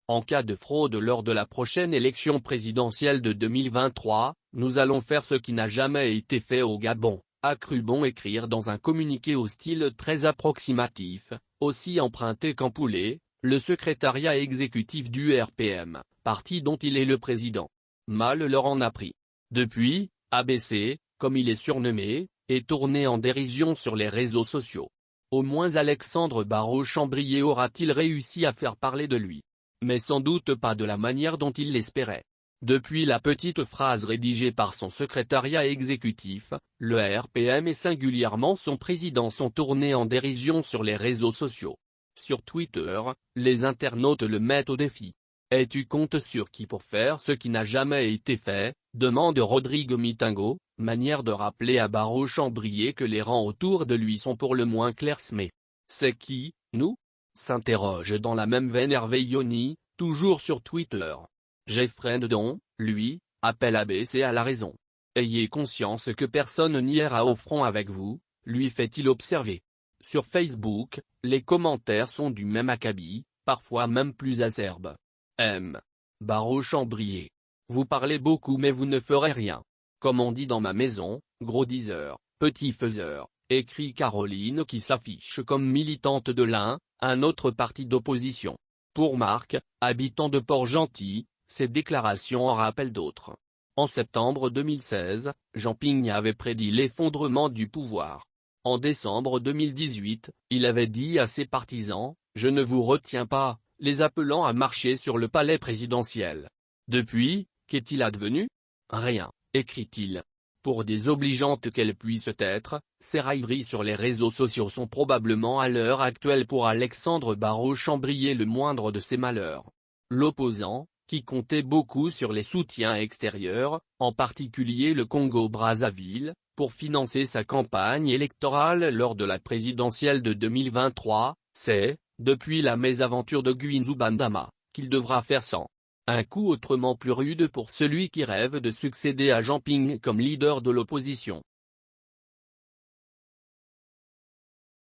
En cas de fraude lors de la prochaine élection présidentielle de 2023, nous allons faire ce qui n'a jamais été fait au Gabon, a cru bon écrire dans un communiqué au style très approximatif, aussi emprunté qu'ampoulé, le secrétariat exécutif du RPM, parti dont il est le président. Mal leur en a pris. Depuis, ABC, comme il est surnommé, est tourné en dérision sur les réseaux sociaux. Au moins Alexandre Barraud-Chambrier aura-t-il réussi à faire parler de lui. Mais sans doute pas de la manière dont il l'espérait. Depuis la petite phrase rédigée par son secrétariat exécutif, le RPM et singulièrement son président sont tournés en dérision sur les réseaux sociaux. Sur Twitter, les internautes le mettent au défi. Es-tu compte sur qui pour faire ce qui n'a jamais été fait, demande Rodrigue Mitingo, manière de rappeler à Barraud-Chambrier que les rangs autour de lui sont pour le moins clairsemés. C'est qui, nous ? S'interroge dans la même veine Hervé Yoni, toujours sur Twitter. Jeffrey Nedon, lui, appelle ABC à la raison. Ayez conscience que personne n'ira au front avec vous, lui fait-il observer. Sur Facebook, les commentaires sont du même acabit, parfois même plus acerbes. M. Barraud-Chambrier. Vous parlez beaucoup mais vous ne ferez rien. Comme on dit dans ma maison, gros diseur, petit faiseur, écrit Caroline qui s'affiche comme militante de l'un, un autre parti d'opposition. Pour Marc, habitant de Port-Gentil, ces déclarations en rappellent d'autres. En septembre 2016, Jean Ping avait prédit l'effondrement du pouvoir. En décembre 2018, il avait dit à ses partisans, « Je ne vous retiens pas », les appelant à marcher sur le palais présidentiel. Depuis, qu'est-il advenu ? Rien, écrit-il. Pour désobligeantes qu'elles puissent être, ces railleries sur les réseaux sociaux sont probablement à l'heure actuelle pour Alexandre Barraud-Chambrier le moindre de ses malheurs. L'opposant, qui comptait beaucoup sur les soutiens extérieurs, en particulier le Congo-Brazzaville, pour financer sa campagne électorale lors de la présidentielle de 2023, c'est, depuis la mésaventure de Guinzou Bandama, qu'il devra faire sans. Un coup autrement plus rude pour celui qui rêve de succéder à Jean Ping comme leader de l'opposition.